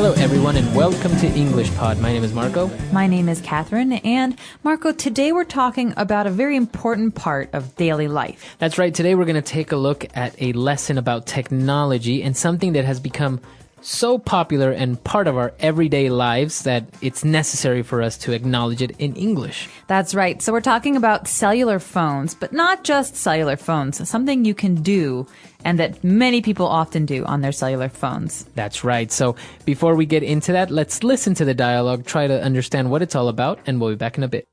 Hello, everyone, and welcome to English Pod. My name is Marco. My name is Catherine, and Marco, today we're talking about a very important part of daily life. That's right. Today we're going to take a look at a lesson about technology and something that has become so popular and part of our everyday lives that it's necessary for us to acknowledge it in English. That's right. So we're talking about cellular phones, but not just cellular phones, something you can do and that many people often do on their cellular phones. That's right. So before we get into that, let's listen to the dialogue, try to understand what it's all about, and we'll be back in a bit.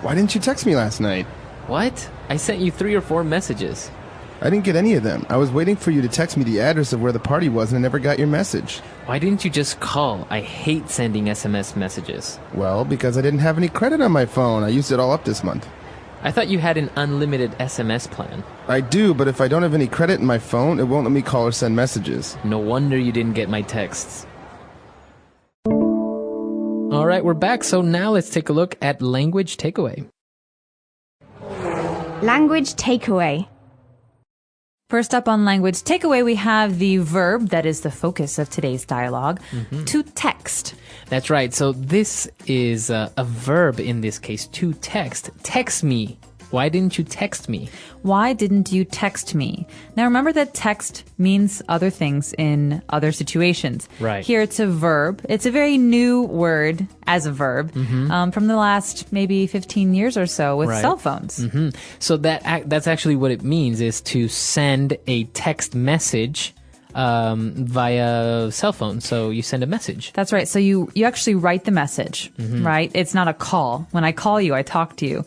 Why didn't you text me last night? What? I sent you 3 or 4 messages. I didn't get any of them. I was waiting for you to text me the address of where the party was and I never got your message. Why didn't you just call? I hate sending SMS messages. Well, because I didn't have any credit on my phone. I used it all up this month. I thought you had an unlimited SMS plan. I do, but if I don't have any credit in my phone, it won't let me call or send messages. No wonder you didn't get my texts. All right, we're back. So now let's take a look at language takeaway. Language takeaway. First up on language takeaway, we have the verb that is the focus of today's dialogue, to text. That's right. So this is a verb in this case, to text. Text me. Why didn't you text me? Why didn't you text me? Now remember that text means other things in other situations. Right. Here it's a verb. It's a very new word as a verb from the last maybe 15 years or so with cell phones. So that's actually what it means, is to send a text message via cell phone. So you send a message. That's right. So you actually write the message, right? It's not a call. When I call you, I talk to you.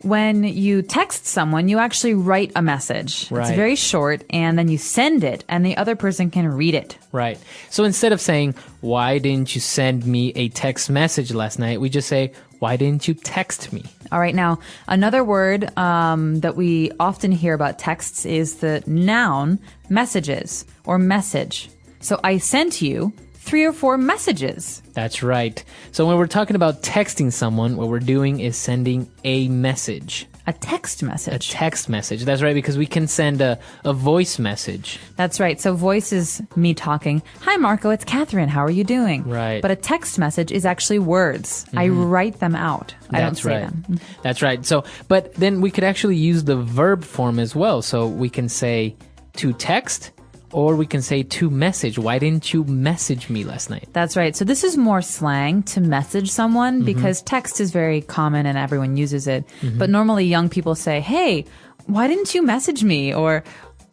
When you text someone, you actually write a message. Right. It's very short, and then you send it, and the other person can read it. Right. So instead of saying, why didn't you send me a text message last night, we just say, why didn't you text me? All right. Now, another word that we often hear about texts is the noun messages or message. So I sent you 3 or 4 messages. That's right. So when we're talking about texting someone, what we're doing is sending a message. A text message. A text message. That's right, because we can send a voice message. That's right. So voice is me talking. Hi, Marco, it's Catherine. How are you doing? Right. But a text message is actually words. I write them out. I don't say them. That's right. So, but then we could actually use the verb form as well. So we can say to text, or we can say to message. Why didn't you message me last night? That's right. So this is more slang, to message someone, because text is very common and everyone uses it. But normally young people say, hey, why didn't you message me? Or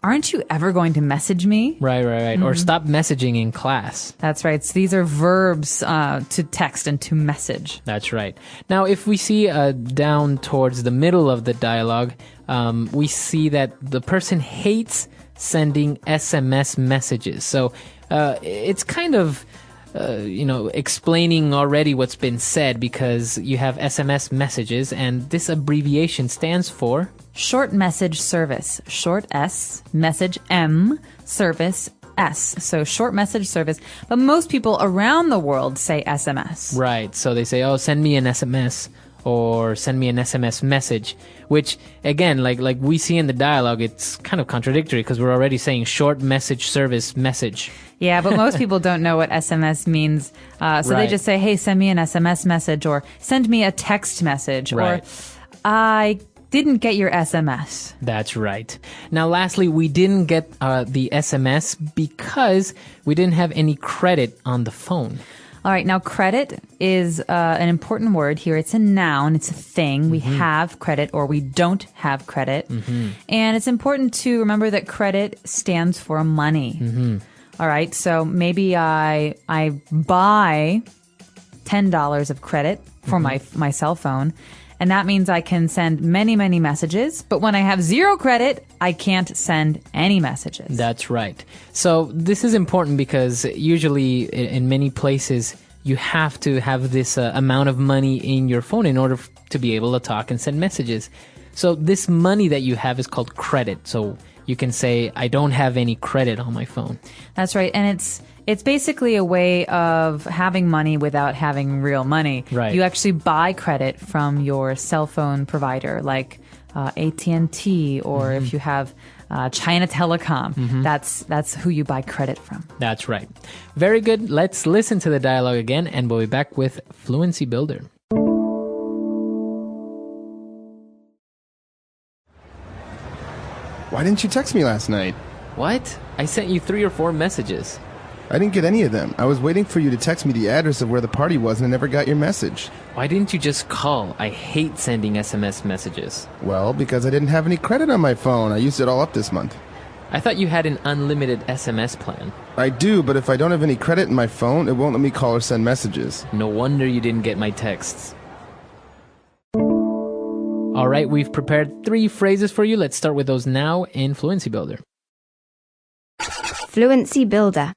aren't you ever going to message me? Right. Or stop messaging in class. That's right. So these are verbs to text and to message. That's right. Now, if we see down towards the middle of the dialogue, we see that the person hates sending SMS messages. So it's kind of, explaining already what's been said, because you have SMS messages, and this abbreviation stands for Short Message Service. Short S, message M, service S. So short message service. But most people around the world say SMS. Right. So they say, oh, send me an SMS. Or send me an SMS message, which, again, like we see in the dialogue, it's kind of contradictory because we're already saying short message service message. Yeah, but most people don't know what SMS means. So they just say, hey, send me an SMS message, or send me a text message, or I didn't get your SMS. That's right. Now, lastly, we didn't get the SMS because we didn't have any credit on the phone. All right. Now, credit is an important word here. It's a noun. It's a thing. We have credit, or we don't have credit. And it's important to remember that credit stands for money. All right. So maybe I buy $10 of credit for my cell phone. And that means I can send many, many messages. But when I have 0 credit, I can't send any messages. That's right. So this is important because usually in many places, you have to have this amount of money in your phone in order to be able to talk and send messages. So this money that you have is called credit. So you can say, I don't have any credit on my phone. That's right. And it's basically a way of having money without having real money. Right. You actually buy credit from your cell phone provider, like AT&T, or if you have China Telecom. That's who you buy credit from. That's right. Very good. Let's listen to the dialogue again, and we'll be back with Fluency Builder. Why didn't you text me last night? What? I sent you 3 or 4 messages. I didn't get any of them. I was waiting for you to text me the address of where the party was and I never got your message. Why didn't you just call? I hate sending SMS messages. Well, because I didn't have any credit on my phone. I used it all up this month. I thought you had an unlimited SMS plan. I do, but if I don't have any credit in my phone, it won't let me call or send messages. No wonder you didn't get my texts. All right, we've prepared 3 phrases for you. Let's start with those now in Fluency Builder. Fluency Builder.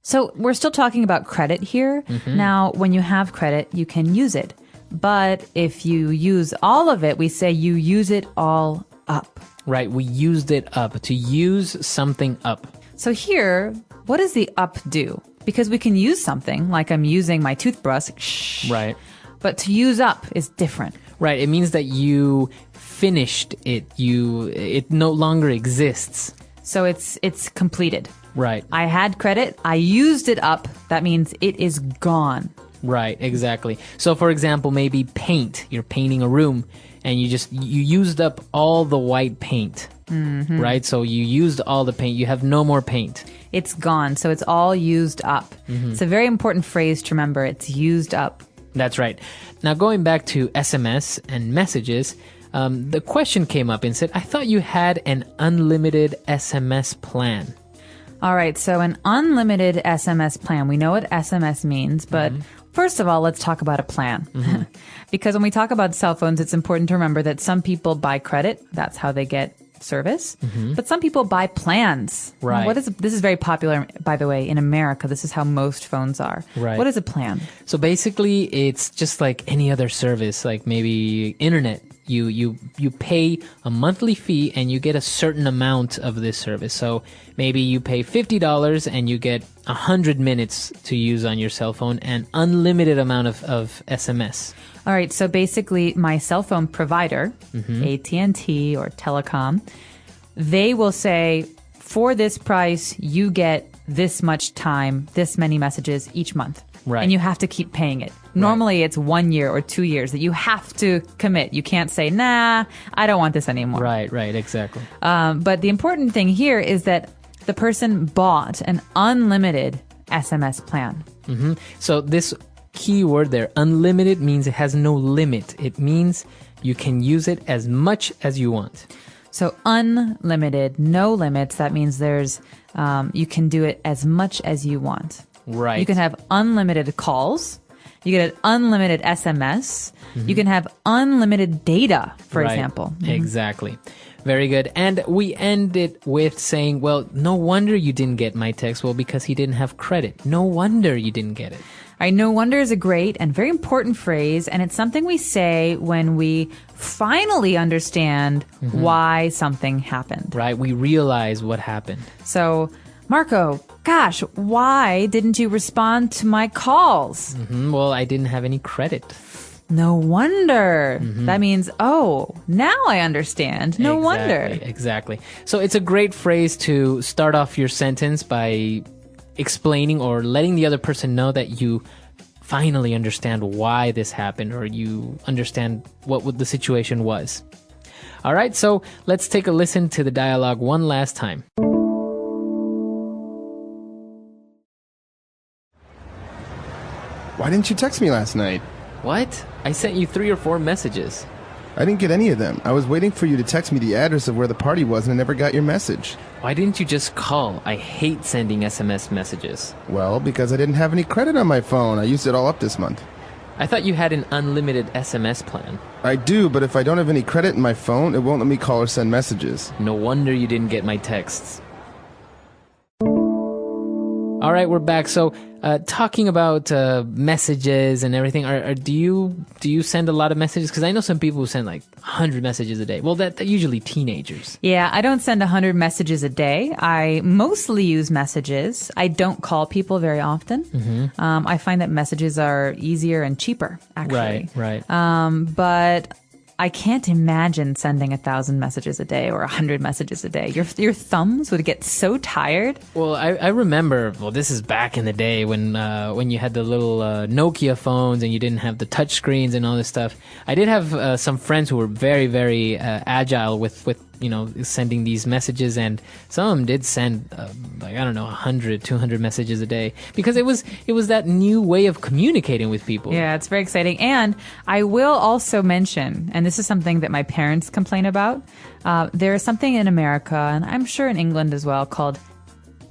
So we're still talking about credit here. Now, when you have credit, you can use it. But if you use all of it, we say you use it all up. Right, we used it up. To use something up. So here, what does the up do? Because we can use something, like I'm using my toothbrush. Right. But to use up is different. Right, it means that you finished it. It no longer exists. So it's completed. Right. I had credit. I used it up. That means it is gone. Right, exactly. So for example, maybe paint. You're painting a room and you used up all the white paint. Right? So you used all the paint. You have no more paint. It's gone. So it's all used up. It's a very important phrase to remember. It's used up. That's right. Now going back to SMS and messages, the question came up and said, I thought you had an unlimited SMS plan. All right, so an unlimited SMS plan. We know what SMS means, but first of all, let's talk about a plan. Because when we talk about cell phones, it's important to remember that some people buy credit. That's how they get service. But some people buy plans. Right. Now, this is very popular, by the way, in America. This is how most phones are. Right. What is a plan? So basically, it's just like any other service, like maybe internet. You pay a monthly fee and you get a certain amount of this service. So maybe you pay $50 and you get 100 minutes to use on your cell phone and unlimited amount of SMS. All right, so basically my cell phone provider, AT&T or Telecom, they will say, for this price, you get this much time, this many messages each month. Right. And you have to keep paying it. Normally it's 1 year or 2 years that you have to commit. You can't say, nah, I don't want this anymore. Right, exactly. But the important thing here is that the person bought an unlimited SMS plan. So this key word there, unlimited, means it has no limit. It means you can use it as much as you want. So unlimited, no limits. That means there's you can do it as much as you want. Right. You can have unlimited calls. You get an unlimited SMS. You can have unlimited data, for example. Exactly. Very good. And we end it with saying, well, no wonder you didn't get my text. Well, because he didn't have credit. No wonder you didn't get it. All right, no wonder is a great and very important phrase, and it's something we say when we finally understand why something happened. Right. We realize what happened. So, Marco, gosh, why didn't you respond to my calls? Well, I didn't have any credit. No wonder. That means, oh, now I understand. No wonder. Exactly. So it's a great phrase to start off your sentence by explaining or letting the other person know that you finally understand why this happened, or you understand what the situation was. All right, so let's take a listen to the dialogue one last time. Why didn't you text me last night? What? I sent you 3 or 4 messages. I didn't get any of them. I was waiting for you to text me the address of where the party was and I never got your message. Why didn't you just call? I hate sending SMS messages. Well, because I didn't have any credit on my phone. I used it all up this month. I thought you had an unlimited SMS plan. I do, but if I don't have any credit in my phone, it won't let me call or send messages. No wonder you didn't get my texts. All right, we're back. So, talking about messages and everything, do you send a lot of messages? Because I know some people who send like 100 messages a day. Well, they're usually teenagers. Yeah, I don't send 100 messages a day. I mostly use messages. I don't call people very often. I find that messages are easier and cheaper, actually. Right. But I can't imagine sending 1,000 messages a day or 100 messages a day. Your thumbs would get so tired. Well, I remember. Well, this is back in the day when you had the little Nokia phones and you didn't have the touch screens and all this stuff. I did have some friends who were very, very agile with sending these messages, and some of them did send 100, 200 messages a day because it was that new way of communicating with people. Yeah, it's very exciting. And I will also mention, and this is something that my parents complain about, there is something in America, and I'm sure in England as well, called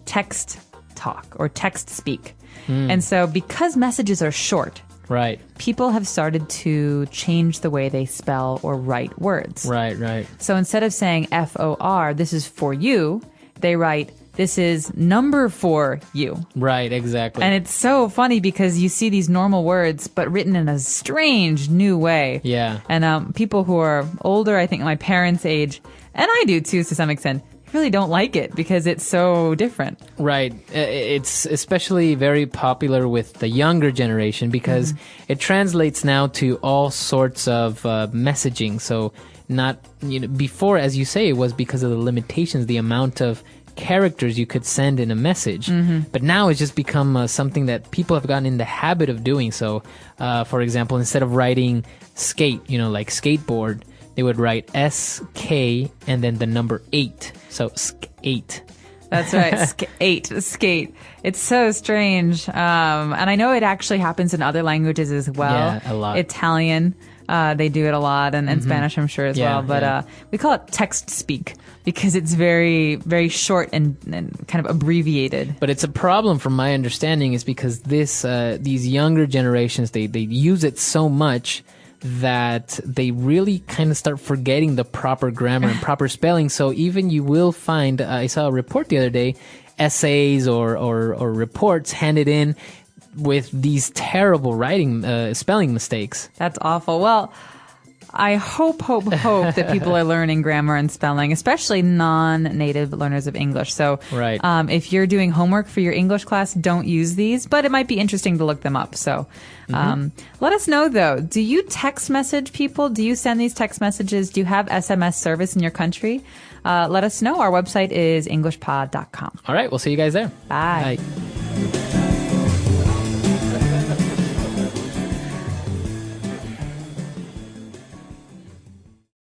text talk or text speak. And so because messages are short, Right. people have started to change the way they spell or write words. Right. So instead of saying FOR, this is for you, they write, this is number for you. Right, exactly. And it's so funny because you see these normal words, but written in a strange new way. Yeah. And people who are older, I think my parents' age, and I do too to some extent, really don't like it because it's so different. Right. It's especially very popular with the younger generation because it translates now to all sorts of messaging. So before, as you say, it was because of the limitations, the amount of characters you could send in a message. But now it's just become something that people have gotten in the habit of doing. So, for example, instead of writing skate, like skateboard, they would write SK and then the number 8. So skate. That's right. Skate. It's so strange. And I know it actually happens in other languages as well. Yeah, a lot. Italian, they do it a lot, and Spanish, I'm sure, as well. But we call it text speak because it's very, very short and kind of abbreviated. But it's a problem from my understanding is because these younger generations, they use it so much that they really kind of start forgetting the proper grammar and proper spelling. So even you will find, I saw a report the other day, essays or reports handed in with these terrible spelling mistakes. That's awful. Well, I hope that people are learning grammar and spelling, especially non-native learners of English. So Right. If you're doing homework for your English class, don't use these, but it might be interesting to look them up. So let us know, though. Do you text message people? Do you send these text messages? Do you have SMS service in your country? Let us know. Our website is englishpod.com. All right. We'll see you guys there. Bye. Bye.